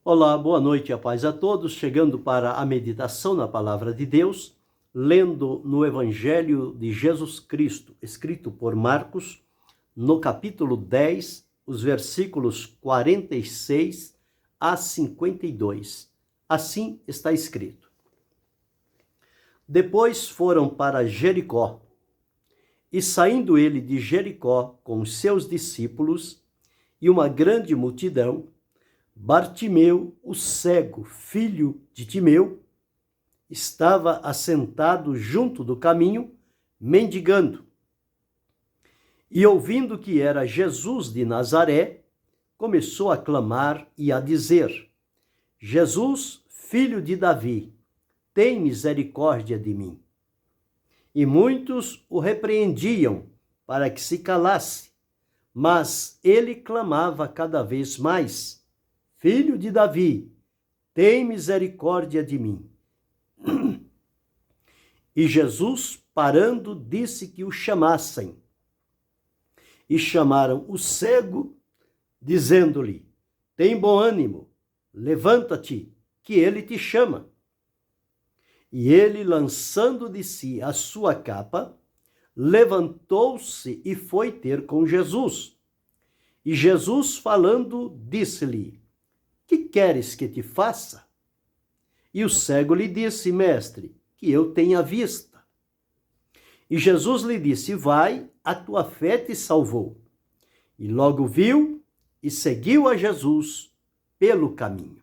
Olá, boa noite e a paz a todos. Chegando para a meditação na Palavra de Deus, lendo no Evangelho de Jesus Cristo, escrito por Marcos, no capítulo 10, os versículos 46 a 52. Assim está escrito. Depois foram para Jericó, e saindo ele de Jericó com os seus discípulos e uma grande multidão, Bartimeu, o cego, filho de Timeu, estava assentado junto do caminho, mendigando. E ouvindo que era Jesus de Nazaré, começou a clamar e a dizer: Jesus, filho de Davi, tem misericórdia de mim. E muitos o repreendiam para que se calasse, mas ele clamava cada vez mais: Filho de Davi, tem misericórdia de mim. E Jesus, parando, disse que o chamassem. E chamaram o cego, dizendo-lhe: Tem bom ânimo, levanta-te, que ele te chama. E ele, lançando de si a sua capa, levantou-se e foi ter com Jesus. E Jesus, falando, disse-lhe: Que queres que te faça? E o cego lhe disse: Mestre, que eu tenha vista. E Jesus lhe disse: Vai, a tua fé te salvou. E logo viu e seguiu a Jesus pelo caminho.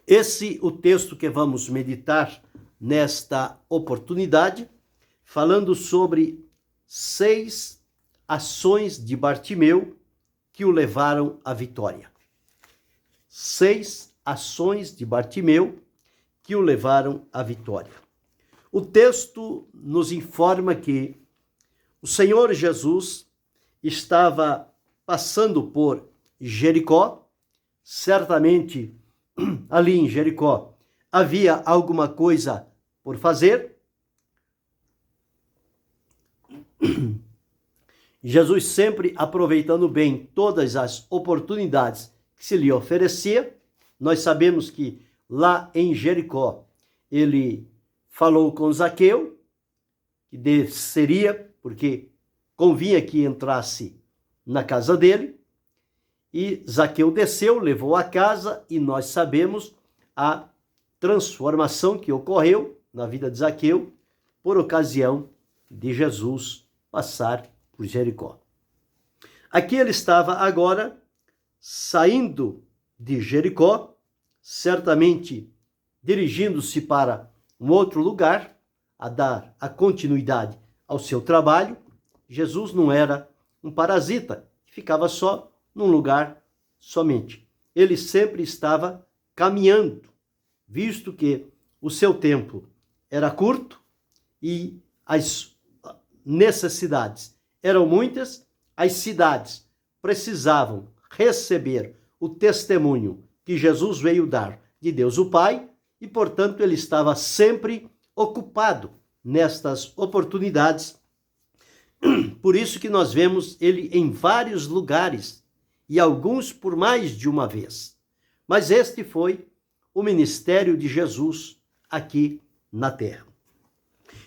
Esse é o texto que vamos meditar nesta oportunidade, falando sobre 6 ações de Bartimeu que o levaram à vitória. 6 ações de Bartimeu que o levaram à vitória. O texto nos informa que o Senhor Jesus estava passando por Jericó. Certamente ali em Jericó havia alguma coisa por fazer. Jesus sempre aproveitando bem todas as oportunidades que se lhe oferecia. Nós sabemos que lá em Jericó ele falou com Zaqueu, que desceria, porque convinha que entrasse na casa dele. E Zaqueu desceu, levou a casa, e nós sabemos a transformação que ocorreu na vida de Zaqueu por ocasião de Jesus passar por Jericó. Aqui ele estava agora saindo de Jericó, certamente dirigindo-se para um outro lugar, a dar a continuidade ao seu trabalho. Jesus não era um parasita, que ficava só num lugar somente. Ele sempre estava caminhando, visto que o seu tempo era curto e as necessidades eram muitas, as cidades precisavam receber o testemunho que Jesus veio dar de Deus o Pai, e, portanto, ele estava sempre ocupado nestas oportunidades. Por isso que nós vemos ele em vários lugares, e alguns por mais de uma vez. Mas este foi o ministério de Jesus aqui na terra.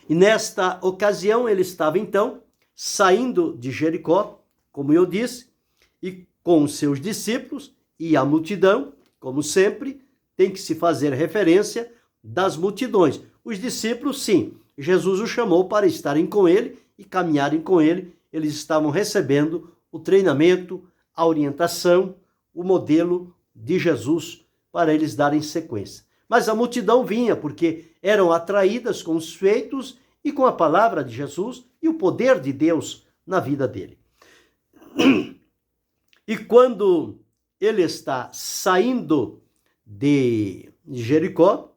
E nesta ocasião ele estava então saindo de Jericó, como eu disse, e com os seus discípulos e a multidão, como sempre, tem que se fazer referência das multidões. Os discípulos, sim, Jesus os chamou para estarem com ele e caminharem com ele. Eles estavam recebendo o treinamento, a orientação, o modelo de Jesus para eles darem sequência. Mas a multidão vinha porque eram atraídas com os feitos e com a palavra de Jesus e o poder de Deus na vida dele. E quando ele está saindo de Jericó,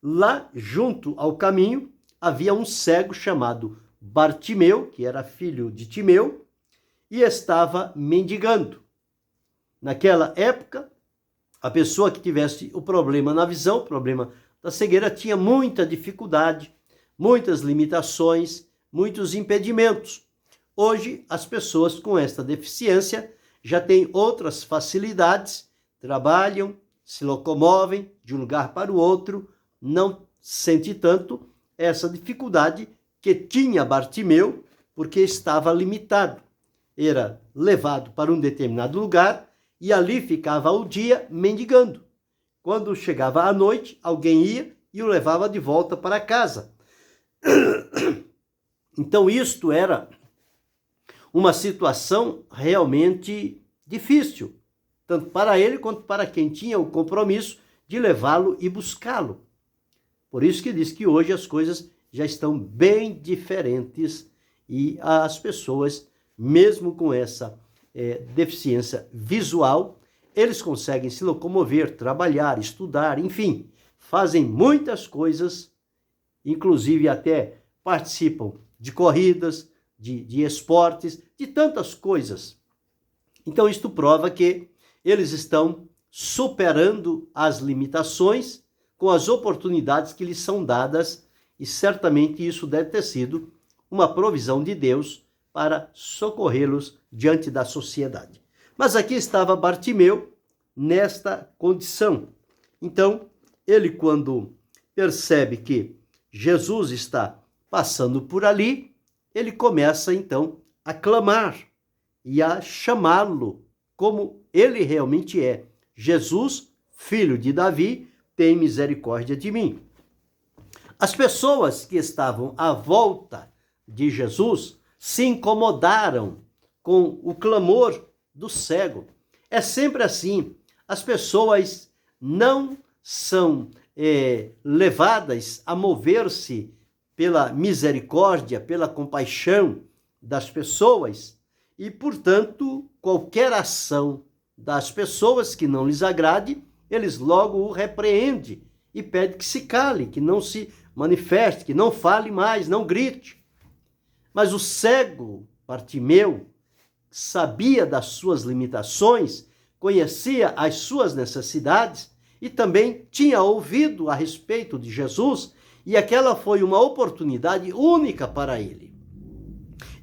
lá junto ao caminho havia um cego chamado Bartimeu, que era filho de Timeu, e estava mendigando. Naquela época, a pessoa que tivesse o problema na visão, o problema da cegueira, tinha muita dificuldade, muitas limitações, muitos impedimentos. Hoje, as pessoas com esta deficiência já têm outras facilidades, trabalham, se locomovem de um lugar para o outro, não sente tanto essa dificuldade que tinha Bartimeu, porque estava limitado. Era levado para um determinado lugar e ali ficava o dia mendigando. Quando chegava a noite, alguém ia e o levava de volta para casa. Então isto era uma situação realmente difícil, tanto para ele quanto para quem tinha o compromisso de levá-lo e buscá-lo. Por isso que diz que hoje as coisas já estão bem diferentes e as pessoas, mesmo com essa deficiência visual, eles conseguem se locomover, trabalhar, estudar, enfim, fazem muitas coisas, inclusive até participam de corridas, de esportes, de tantas coisas. Então isto prova que eles estão superando as limitações com as oportunidades que lhes são dadas, e certamente isso deve ter sido uma provisão de Deus para socorrê-los diante da sociedade. Mas aqui estava Bartimeu nesta condição. Então, ele, quando percebe que Jesus está passando por ali, ele começa então a clamar e a chamá-lo como ele realmente é: Jesus, filho de Davi, tem misericórdia de mim. As pessoas que estavam à volta de Jesus se incomodaram com o clamor do cego. É sempre assim. As pessoas não são levadas a mover-se pela misericórdia, pela compaixão das pessoas e, portanto, qualquer ação das pessoas que não lhes agrade, eles logo o repreendem e pedem que se cale, que não se manifeste, que não fale mais, não grite. Mas o cego Bartimeu sabia das suas limitações, conhecia as suas necessidades e também tinha ouvido a respeito de Jesus, e aquela foi uma oportunidade única para ele.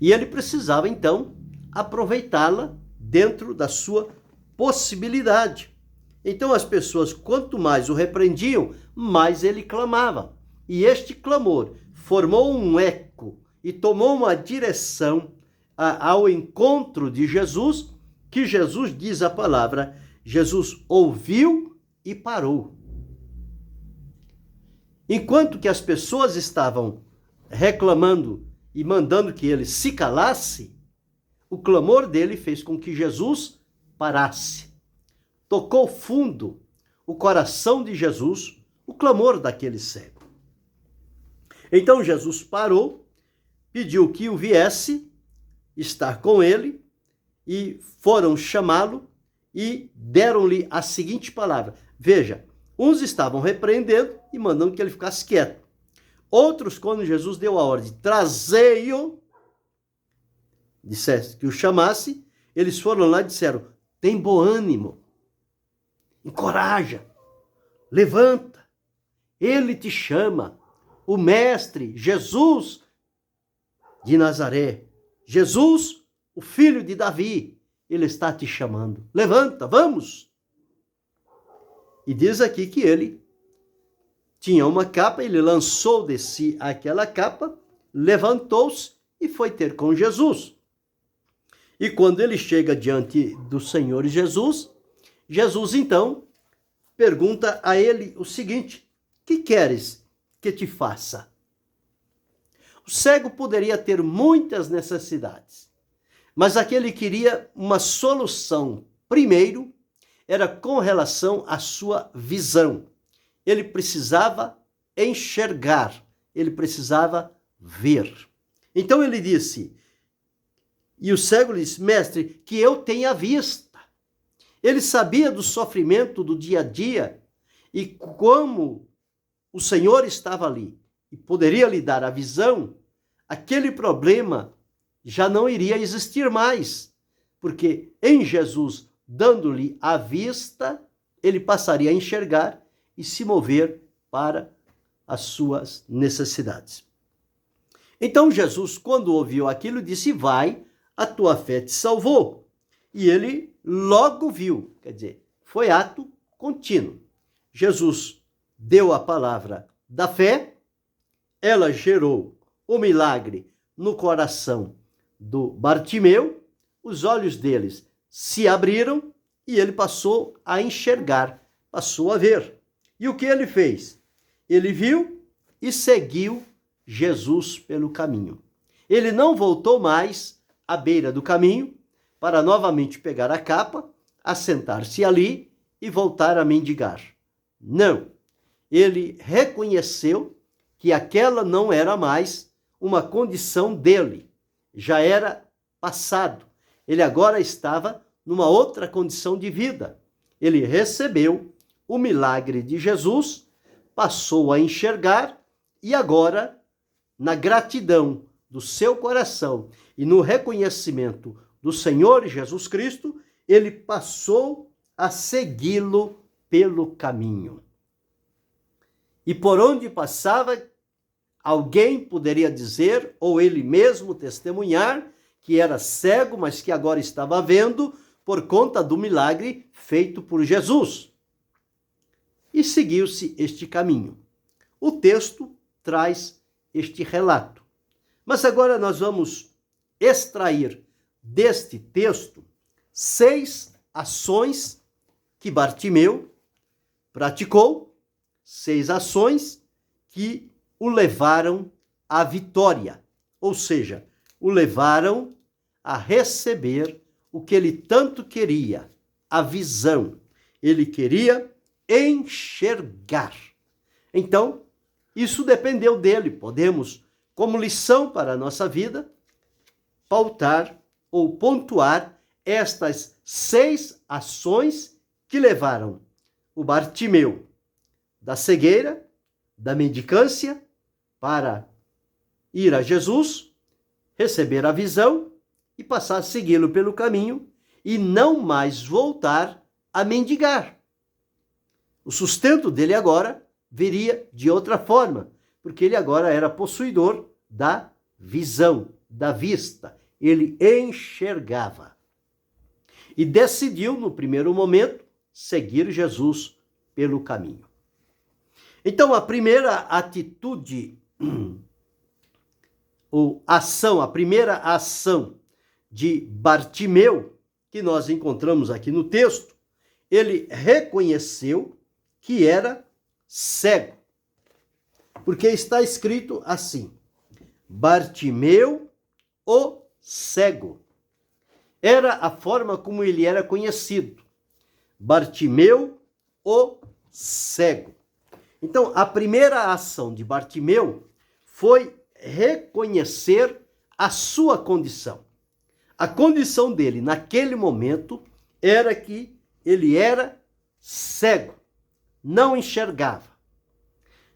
E ele precisava, então, aproveitá-la dentro da sua possibilidade. Então as pessoas, quanto mais o repreendiam, mais ele clamava. E este clamor formou um eco e tomou uma direção ao encontro de Jesus, que Jesus diz a palavra, Jesus ouviu e parou. Enquanto que as pessoas estavam reclamando e mandando que ele se calasse, o clamor dele fez com que Jesus parasse. Tocou fundo o coração de Jesus, o clamor daquele cego. Então Jesus parou, pediu que o viesse estar com ele, e foram chamá-lo e deram-lhe a seguinte palavra. Veja, uns estavam repreendendo e mandando que ele ficasse quieto. Outros, quando Jesus deu a ordem, trazei-o, dissesse que o chamasse, eles foram lá e disseram, tem bom ânimo, encoraja, levanta, ele te chama, o mestre, Jesus de Nazaré, Jesus, o filho de Davi, ele está te chamando, levanta, vamos. E diz aqui que ele tinha uma capa, ele lançou de si aquela capa, levantou-se e foi ter com Jesus. E quando ele chega diante do Senhor Jesus, Jesus então pergunta a ele o seguinte, que queres que te faça? O cego poderia ter muitas necessidades, mas aquele queria uma solução. Primeiro, era com relação à sua visão. Ele precisava enxergar, ele precisava ver. Então ele disse, e o cego lhe disse, mestre, que eu tenha vista. Ele sabia do sofrimento do dia a dia e como o Senhor estava ali e poderia lhe dar a visão, aquele problema já não iria existir mais, porque em Jesus, dando-lhe a vista, ele passaria a enxergar e se mover para as suas necessidades. Então Jesus, quando ouviu aquilo, disse, vai, a tua fé te salvou. E ele logo viu, quer dizer, foi ato contínuo. Jesus deu a palavra da fé, ela gerou o milagre no coração do Bartimeu, os olhos deles se abriram e ele passou a enxergar, passou a ver. E o que ele fez? Ele viu e seguiu Jesus pelo caminho. Ele não voltou mais à beira do caminho para novamente pegar a capa, assentar-se ali e voltar a mendigar. Não. Ele reconheceu que aquela não era mais uma condição dele. Já era passado. Ele agora estava numa outra condição de vida. Ele recebeu o milagre de Jesus, passou a enxergar e agora, na gratidão do seu coração e no reconhecimento do Senhor Jesus Cristo, ele passou a segui-lo pelo caminho. E por onde passava, alguém poderia dizer, ou ele mesmo testemunhar, que era cego, mas que agora estava vendo por conta do milagre feito por Jesus. E seguiu-se este caminho. O texto traz este relato. Mas agora nós vamos extrair deste texto 6 ações que Bartimeu praticou, 6 ações que o levaram à vitória, ou seja, o levaram a receber o que ele tanto queria, a visão. Ele queria enxergar. Então, isso dependeu dele. Podemos, como lição para a nossa vida, pautar ou pontuar estas 6 ações que levaram o Bartimeu da cegueira, da mendicância, para ir a Jesus, receber a visão e passar a segui-lo pelo caminho e não mais voltar a mendigar. O sustento dele agora viria de outra forma, porque ele agora era possuidor da visão, da vista. Ele enxergava. E decidiu, no primeiro momento, seguir Jesus pelo caminho. Então, a primeira atitude ou ação, a primeira ação de Bartimeu, que nós encontramos aqui no texto, ele reconheceu que era cego. Porque está escrito assim: Bartimeu, o cego. Era a forma como ele era conhecido. Bartimeu, o cego. Então, a primeira ação de Bartimeu foi reconhecer a sua condição. A condição dele, naquele momento, era que ele era cego, não enxergava.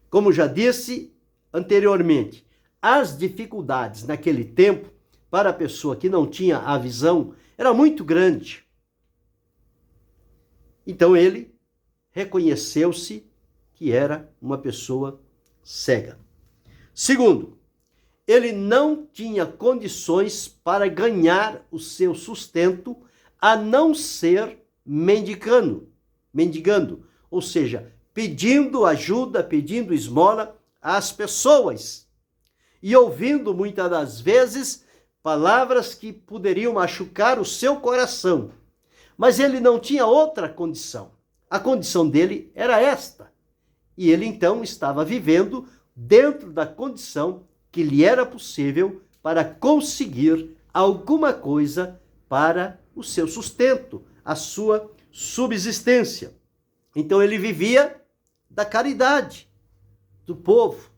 Como já disse anteriormente, as dificuldades naquele tempo, para a pessoa que não tinha a visão, era muito grande. Então, ele reconheceu-se que era uma pessoa cega. Segundo, ele não tinha condições para ganhar o seu sustento a não ser mendigando, ou seja, pedindo ajuda, pedindo esmola às pessoas e ouvindo muitas das vezes palavras que poderiam machucar o seu coração. Mas ele não tinha outra condição. A condição dele era esta. E ele então estava vivendo dentro da condição que lhe era possível para conseguir alguma coisa para o seu sustento, a sua subsistência. Então ele vivia da caridade do povo,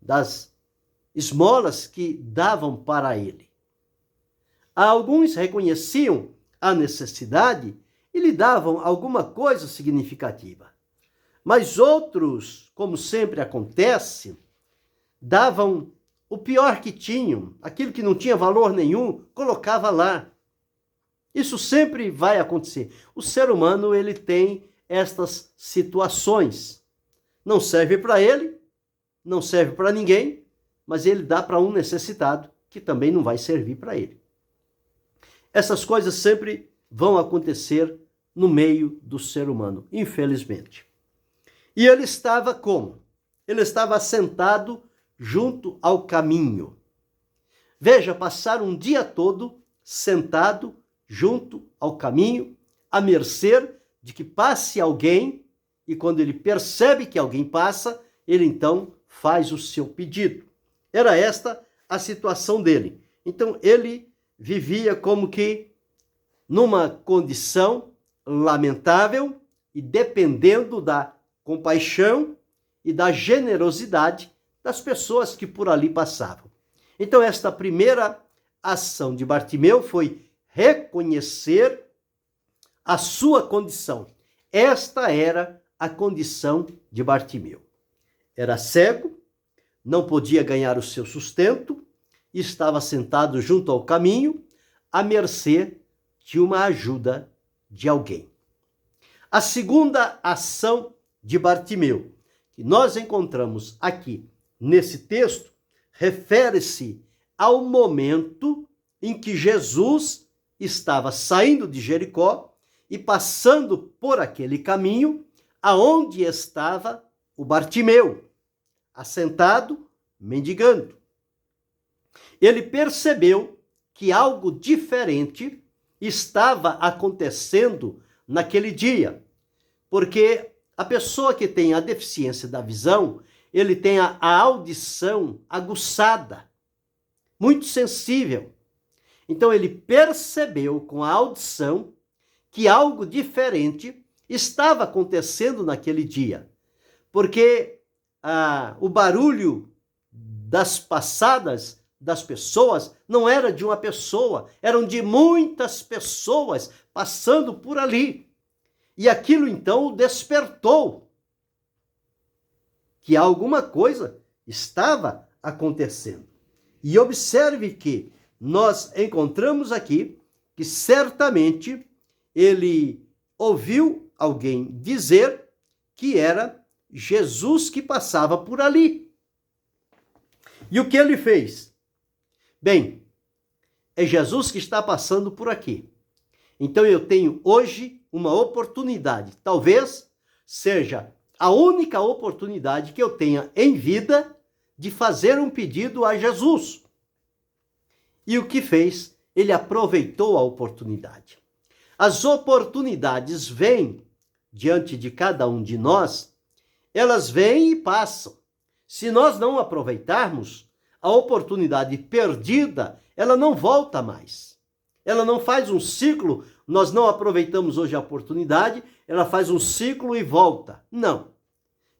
das esmolas que davam para ele. Alguns reconheciam a necessidade e lhe davam alguma coisa significativa. Mas outros, como sempre acontece, davam o pior que tinham, aquilo que não tinha valor nenhum, colocava lá. Isso sempre vai acontecer. O ser humano, ele tem estas situações. Não serve para ele, não serve para ninguém, mas ele dá para um necessitado, que também não vai servir para ele. Essas coisas sempre vão acontecer no meio do ser humano, infelizmente. E ele estava como? Ele estava sentado junto ao caminho. Veja, passar um dia todo sentado junto ao caminho, à mercê de que passe alguém, e quando ele percebe que alguém passa, ele então faz o seu pedido. Era esta a situação dele. Então ele vivia como que numa condição lamentável e dependendo da compaixão e da generosidade das pessoas que por ali passavam. Então esta primeira ação de Bartimeu foi reconhecer a sua condição. Esta era a condição de Bartimeu. Era cego, não podia ganhar o seu sustento, estava sentado junto ao caminho, à mercê de uma ajuda de alguém. A segunda ação de Bartimeu, que nós encontramos aqui nesse texto, refere-se ao momento em que Jesus estava saindo de Jericó e passando por aquele caminho aonde estava o Bartimeu, assentado, mendigando. Ele percebeu que algo diferente estava acontecendo naquele dia, porque a pessoa que tem a deficiência da visão, ele tem a audição aguçada, muito sensível. Então ele percebeu com a audição que algo diferente estava acontecendo naquele dia, porque o barulho das passadas das pessoas não era de uma pessoa, eram de muitas pessoas passando por ali. E aquilo então o despertou, que alguma coisa estava acontecendo. E observe que nós encontramos aqui que certamente ele ouviu alguém dizer que era Jesus que passava por ali. E o que ele fez? Bem, é Jesus que está passando por aqui. Então eu tenho hoje uma oportunidade, talvez seja a única oportunidade que eu tenha em vida de fazer um pedido a Jesus. E o que fez? Ele aproveitou a oportunidade. As oportunidades vêm diante de cada um de nós, elas vêm e passam. Se nós não aproveitarmos, a oportunidade perdida, ela não volta mais. Ela não faz um ciclo, nós não aproveitamos hoje a oportunidade, ela faz um ciclo e volta. Não.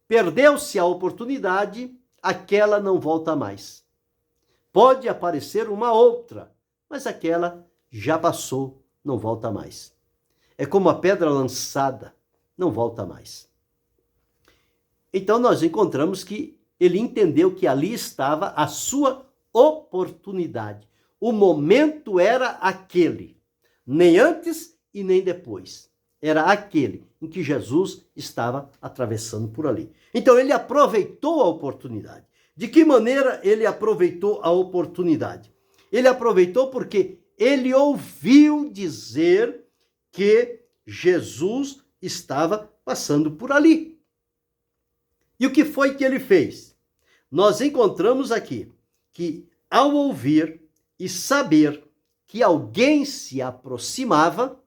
Perdeu-se a oportunidade, aquela não volta mais. Pode aparecer uma outra, mas aquela já passou, não volta mais. É como a pedra lançada, não volta mais. Então nós encontramos que ele entendeu que ali estava a sua oportunidade. O momento era aquele, nem antes e nem depois. Era aquele em que Jesus estava atravessando por ali. Então ele aproveitou a oportunidade. De que maneira ele aproveitou a oportunidade? Ele aproveitou porque ele ouviu dizer que Jesus estava passando por ali. E o que foi que ele fez? Nós encontramos aqui que ao ouvir e saber que alguém se aproximava,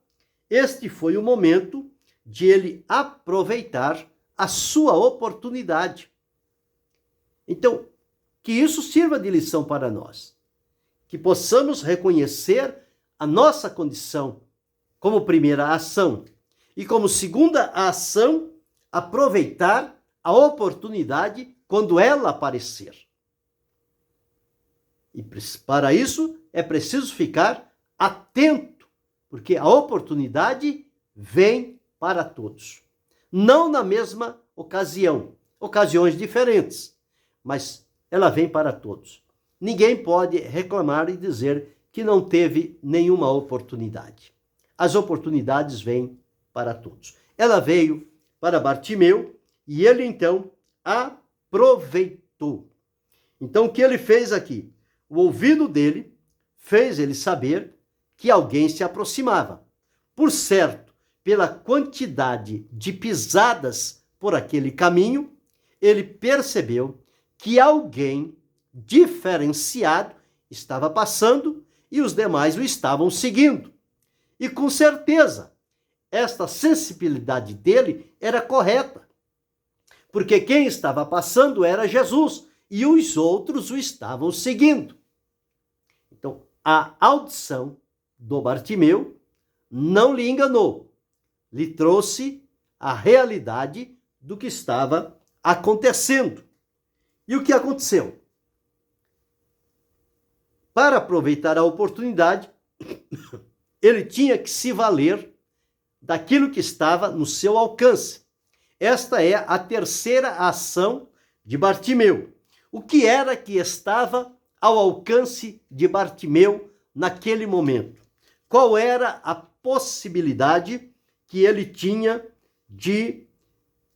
este foi o momento de ele aproveitar a sua oportunidade. Então, que isso sirva de lição para nós, que possamos reconhecer a nossa condição como primeira ação e como segunda ação, aproveitar a oportunidade quando ela aparecer. E para isso é preciso ficar atento, porque a oportunidade vem para todos. Não na mesma ocasião, ocasiões diferentes, mas ela vem para todos. Ninguém pode reclamar e dizer que não teve nenhuma oportunidade. As oportunidades vêm para todos. Ela veio para Bartimeu e ele então aproveitou. Então o que ele fez aqui? O ouvido dele fez ele saber que alguém se aproximava. Por certo pela quantidade de pisadas por aquele caminho, ele percebeu que alguém diferenciado estava passando e os demais o estavam seguindo. E com certeza, esta sensibilidade dele era correta, porque quem estava passando era Jesus e os outros o estavam seguindo. Então, a audição do Bartimeu não lhe enganou, lhe trouxe a realidade do que estava acontecendo. E o que aconteceu? Para aproveitar a oportunidade, ele tinha que se valer daquilo que estava no seu alcance. Esta é a terceira ação de Bartimeu. O que era que estava ao alcance de Bartimeu naquele momento? Qual era a possibilidade que ele tinha de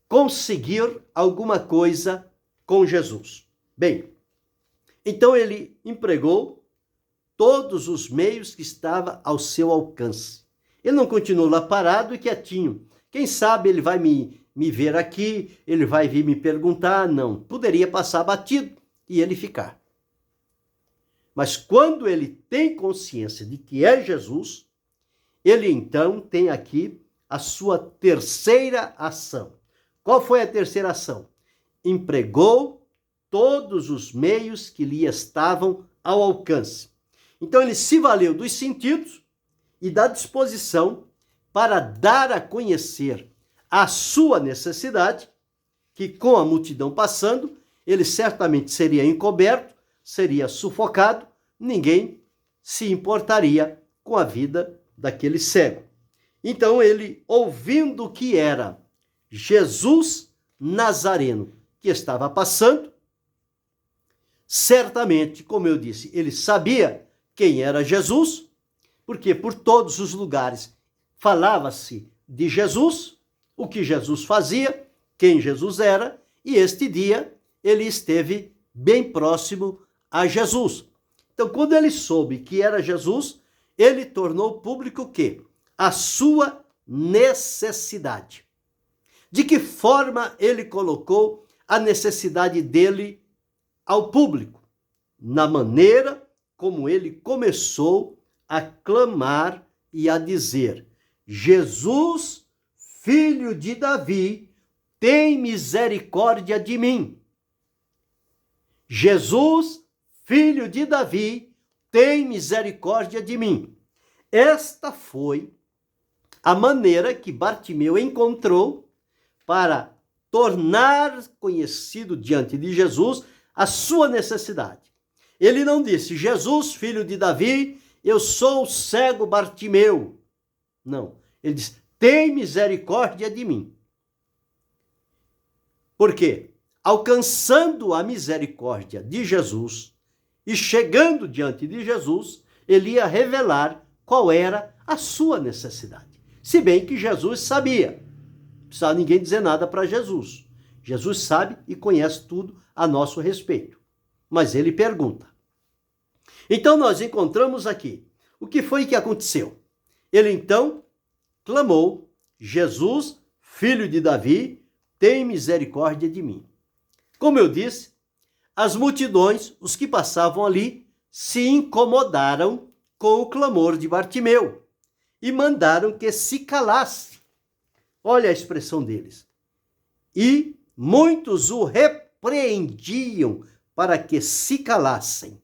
conseguir alguma coisa com Jesus? Bem, então ele empregou todos os meios que estavam ao seu alcance. Ele não continuou lá parado e quietinho. Quem sabe ele vai me ver aqui, ele vai vir me perguntar. Não, poderia passar batido e ele ficar. Mas quando ele tem consciência de que é Jesus, ele então tem aqui a sua terceira ação. Qual foi a terceira ação? Empregou todos os meios que lhe estavam ao alcance. Então ele se valeu dos sentidos e da disposição para dar a conhecer a sua necessidade, que com a multidão passando, ele certamente seria encoberto, seria sufocado, ninguém se importaria com a vida daquele cego. Então ele, ouvindo que era Jesus Nazareno que estava passando, certamente, como eu disse, ele sabia quem era Jesus, porque por todos os lugares falava-se de Jesus, o que Jesus fazia, quem Jesus era, e este dia ele esteve bem próximo a Jesus. Então, quando ele soube que era Jesus, ele tornou público o quê? A sua necessidade. De que forma ele colocou a necessidade dele ao público? Na maneira como ele começou a clamar e a dizer: Jesus, filho de Davi, tem misericórdia de mim. Jesus, filho de Davi, tem misericórdia de mim. Esta foi a maneira que Bartimeu encontrou para tornar conhecido diante de Jesus a sua necessidade. Ele não disse: Jesus, filho de Davi, eu sou o cego Bartimeu. Não, ele disse: tem misericórdia de mim. Por quê? Alcançando a misericórdia de Jesus e chegando diante de Jesus, ele ia revelar qual era a sua necessidade. Se bem que Jesus sabia, não precisava ninguém dizer nada para Jesus. Jesus sabe e conhece tudo a nosso respeito. Mas ele pergunta. Então nós encontramos aqui o que foi que aconteceu. Ele então clamou: Jesus, filho de Davi, tem misericórdia de mim. Como eu disse, as multidões, os que passavam ali, se incomodaram com o clamor de Bartimeu e mandaram que se calasse. Olha a expressão deles. E muitos o repreendiam para que se calassem.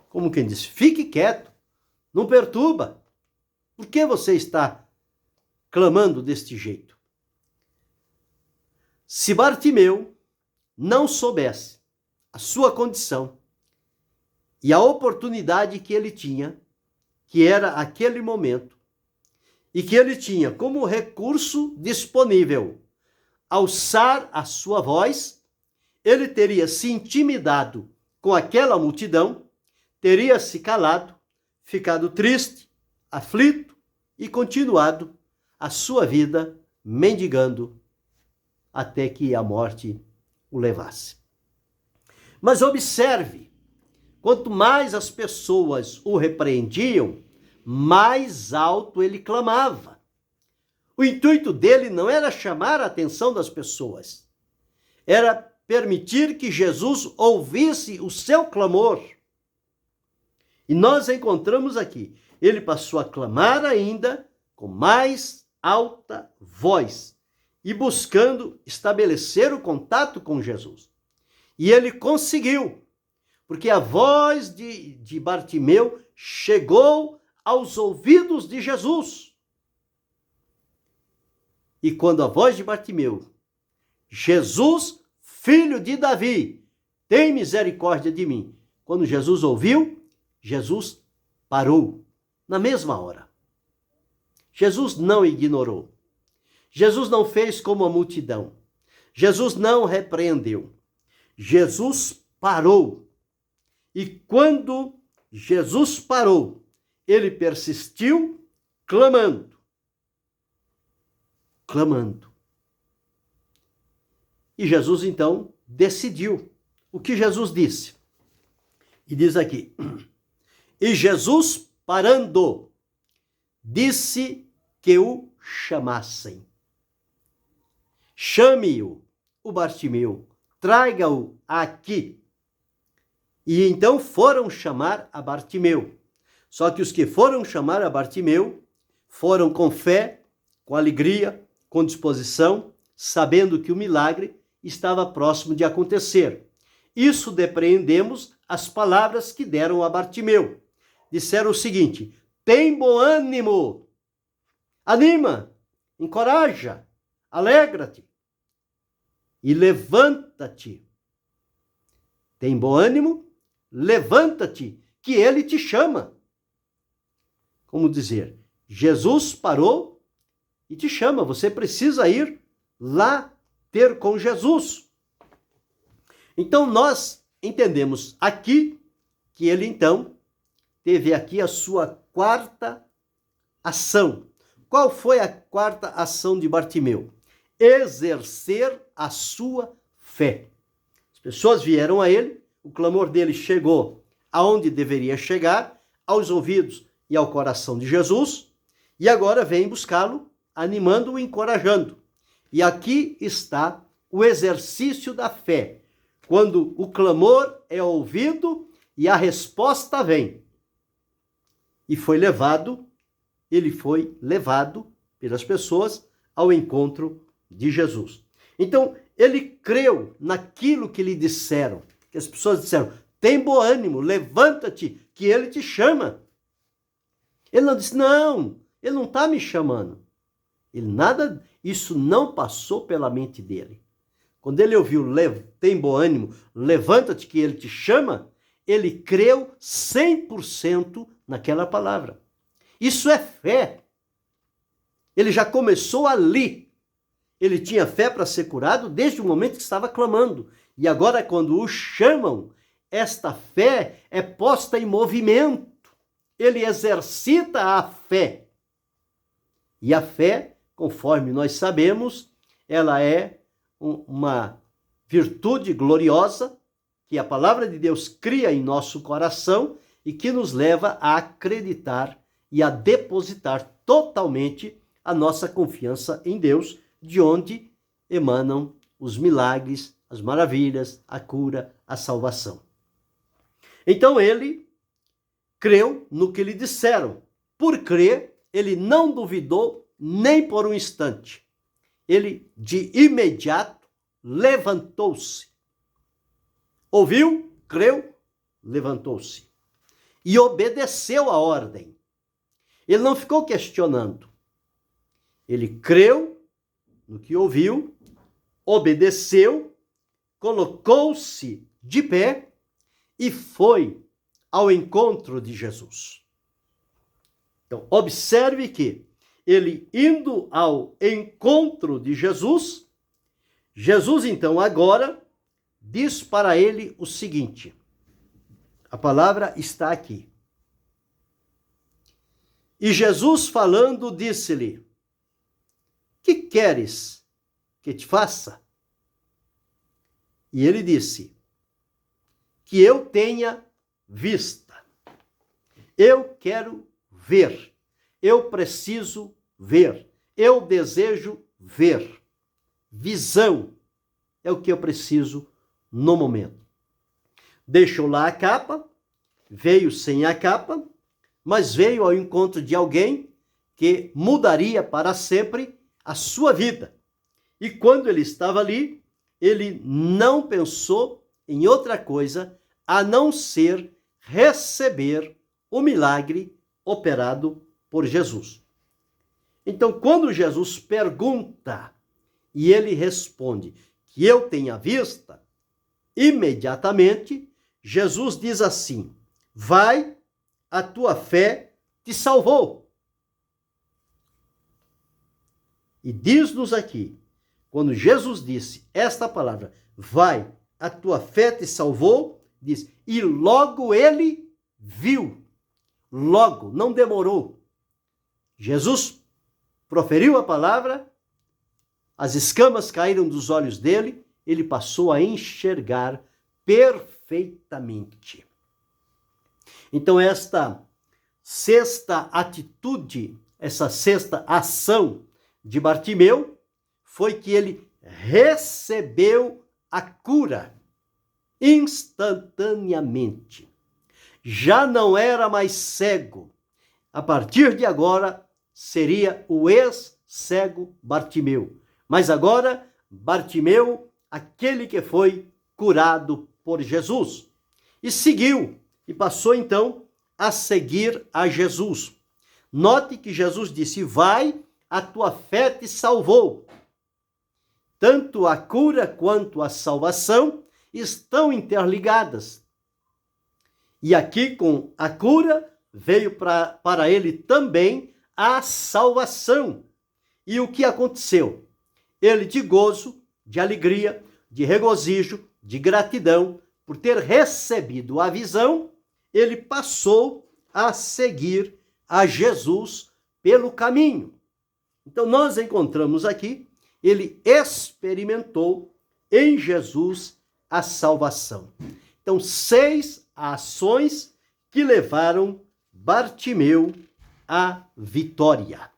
Como quem diz: fique quieto, não perturba. Por que você está clamando deste jeito? Se Bartimeu não soubesse a sua condição e a oportunidade que ele tinha, que era aquele momento, e que ele tinha como recurso disponível alçar a sua voz, ele teria se intimidado com aquela multidão, teria se calado, ficado triste, aflito e continuado a sua vida mendigando até que a morte o levasse. Mas observe, quanto mais as pessoas o repreendiam, mais alto ele clamava. O intuito dele não era chamar a atenção das pessoas, era permitir que Jesus ouvisse o seu clamor. E nós encontramos aqui, ele passou a clamar ainda com mais alta voz e buscando estabelecer o contato com Jesus. E ele conseguiu, porque a voz de Bartimeu chegou aos ouvidos de Jesus. E quando a voz de Bartimeu, Jesus, filho de Davi, tem misericórdia de mim. Quando Jesus ouviu, Jesus parou na mesma hora. Jesus não ignorou. Jesus não fez como a multidão. Jesus não repreendeu. Jesus parou. E quando Jesus parou, ele persistiu clamando. Clamando. E Jesus então decidiu. O que Jesus disse? E diz aqui: e Jesus, parando, disse que o chamassem. Chame-o, o Bartimeu, traga-o aqui. E então foram chamar a Bartimeu. Só que os que foram chamar a Bartimeu foram com fé, com alegria, com disposição, sabendo que o milagre estava próximo de acontecer. Isso depreendemos as palavras que deram a Bartimeu. Disseram o seguinte: tem bom ânimo, anima, encoraja, alegra-te e levanta-te. Tem bom ânimo, levanta-te, que ele te chama. Como dizer, Jesus parou e te chama, você precisa ir lá ter com Jesus. Então nós entendemos aqui que ele então teve aqui a sua quarta ação. Qual foi a quarta ação de Bartimeu? Exercer a sua fé. As pessoas vieram a ele, o clamor dele chegou aonde deveria chegar, aos ouvidos e ao coração de Jesus, e agora vem buscá-lo, animando-o e encorajando. E aqui está o exercício da fé, quando o clamor é ouvido e a resposta vem. E ele foi levado pelas pessoas ao encontro de Jesus. Então, ele creu naquilo que lhe disseram, que as pessoas disseram: tem bom ânimo, levanta-te, que ele te chama. Ele não disse: não, ele não está me chamando. Isso não passou pela mente dele. Quando ele ouviu, tem bom ânimo, levanta-te, que ele te chama, ele creu 100% naquela palavra. Isso é fé. Ele já começou ali. Ele tinha fé para ser curado desde o momento que estava clamando. E agora, quando o chamam, esta fé é posta em movimento. Ele exercita a fé. E a fé, conforme nós sabemos, ela é uma virtude gloriosa que a palavra de Deus cria em nosso coração e que nos leva a acreditar e a depositar totalmente a nossa confiança em Deus, de onde emanam os milagres, as maravilhas, a cura, a salvação. Então ele creu no que lhe disseram. Por crer, ele não duvidou nem por um instante. Ele, de imediato, levantou-se. Ouviu, creu, levantou-se. E obedeceu a ordem. Ele não ficou questionando. Ele creu no que ouviu, obedeceu, colocou-se de pé e foi ao encontro de Jesus. Então, observe que ele indo ao encontro de Jesus, Jesus então agora diz para ele o seguinte, a palavra está aqui. E Jesus falando disse-lhe: que queres que te faça? E ele disse: que eu tenha vista. Eu quero ver. Eu preciso ver. eu desejo ver. Visão é o que eu preciso no momento. Deixou lá a capa, veio sem a capa, mas veio ao encontro de alguém que mudaria para sempre a sua vida. E quando ele estava ali, ele não pensou em outra coisa a não ser receber o milagre operado por Jesus. Então, quando Jesus pergunta e ele responde que eu tenho a vista, imediatamente Jesus diz assim: vai, a tua fé te salvou. E diz-nos aqui, quando Jesus disse esta palavra, vai, a tua fé te salvou, diz, e logo ele viu. Logo, não demorou. Jesus proferiu a palavra, as escamas caíram dos olhos dele, ele passou a enxergar perfeitamente. Então, esta sexta atitude, essa sexta ação de Bartimeu foi que ele recebeu a cura instantaneamente. Já não era mais cego. A partir de agora, seria o ex-cego Bartimeu. Mas agora, Bartimeu, aquele que foi curado por Jesus. E seguiu, e passou então a seguir a Jesus. Note que Jesus disse, vai, a tua fé te salvou. Tanto a cura quanto a salvação estão interligadas. E aqui com a cura veio para ele também a salvação. E o que aconteceu? Ele de gozo, de alegria, de regozijo, de gratidão, por ter recebido a visão, ele passou a seguir a Jesus pelo caminho. Então nós encontramos aqui, ele experimentou em Jesus a salvação. Então 6 ações que levaram Bartimeu à vitória,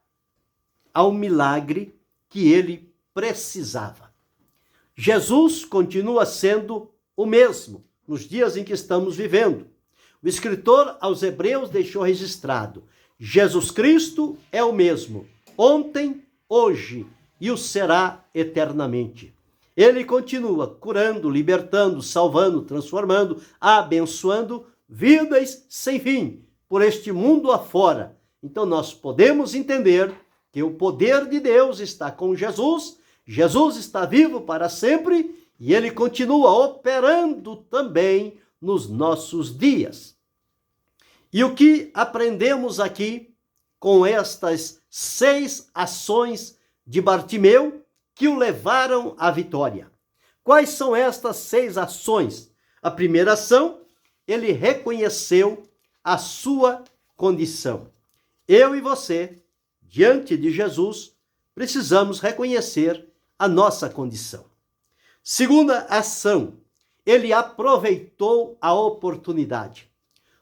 ao milagre que ele precisava. Jesus continua sendo o mesmo nos dias em que estamos vivendo. O escritor aos Hebreus deixou registrado: Jesus Cristo é o mesmo, ontem, hoje e o será eternamente. Ele continua curando, libertando, salvando, transformando, abençoando vidas sem fim por este mundo afora. Então nós podemos entender que o poder de Deus está com Jesus, Jesus está vivo para sempre e ele continua operando também nos nossos dias. E o que aprendemos aqui com estas 6 ações de Bartimeu que o levaram à vitória? Quais são estas 6 ações? A primeira ação, ele reconheceu a sua condição. Eu e você, diante de Jesus, precisamos reconhecer a nossa condição. Segunda ação, ele aproveitou a oportunidade.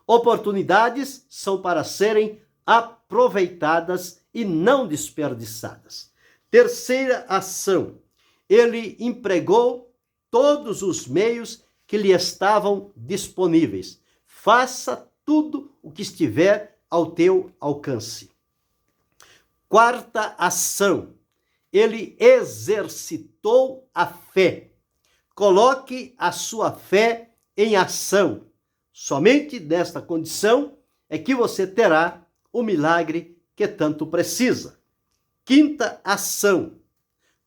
Oportunidades são para serem aproveitadas e não desperdiçadas. Terceira ação, ele empregou todos os meios que lhe estavam disponíveis. Faça tudo o que estiver ao teu alcance. Quarta ação, ele exercitou a fé. Coloque a sua fé em ação. Somente nesta condição é que você terá o milagre que tanto precisa. Quinta ação,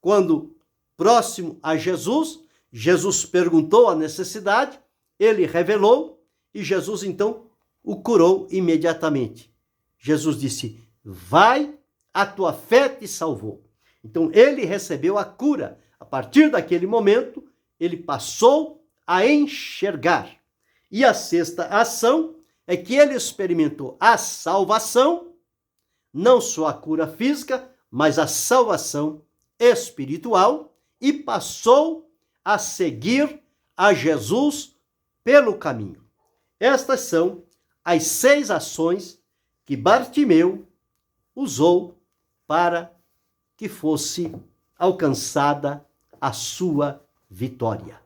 quando próximo a Jesus, Jesus perguntou a necessidade, ele revelou e Jesus então o curou imediatamente. Jesus disse, vai, a tua fé te salvou. Então ele recebeu a cura. A partir daquele momento, ele passou a enxergar. E a sexta ação é que ele experimentou a salvação, não só a cura física, mas a salvação espiritual e passou a seguir a Jesus pelo caminho. Estas são as 6 ações que Bartimeu usou para que fosse alcançada a sua vitória.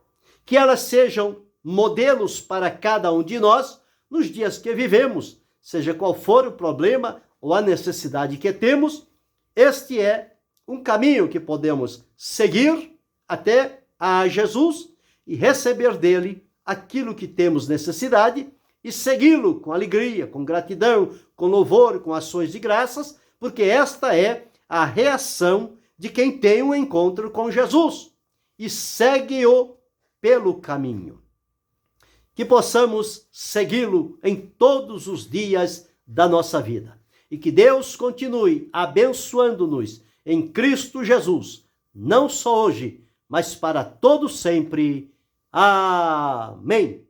Que elas sejam modelos para cada um de nós nos dias que vivemos, seja qual for o problema ou a necessidade que temos. Este é um caminho que podemos seguir até a Jesus e receber dele aquilo que temos necessidade e segui-lo com alegria, com gratidão, com louvor, com ações de graças, porque esta é a reação de quem tem um encontro com Jesus e segue-o pelo caminho. Que possamos segui-lo em todos os dias da nossa vida e que Deus continue abençoando-nos em Cristo Jesus, não só hoje, mas para todo sempre. Amém.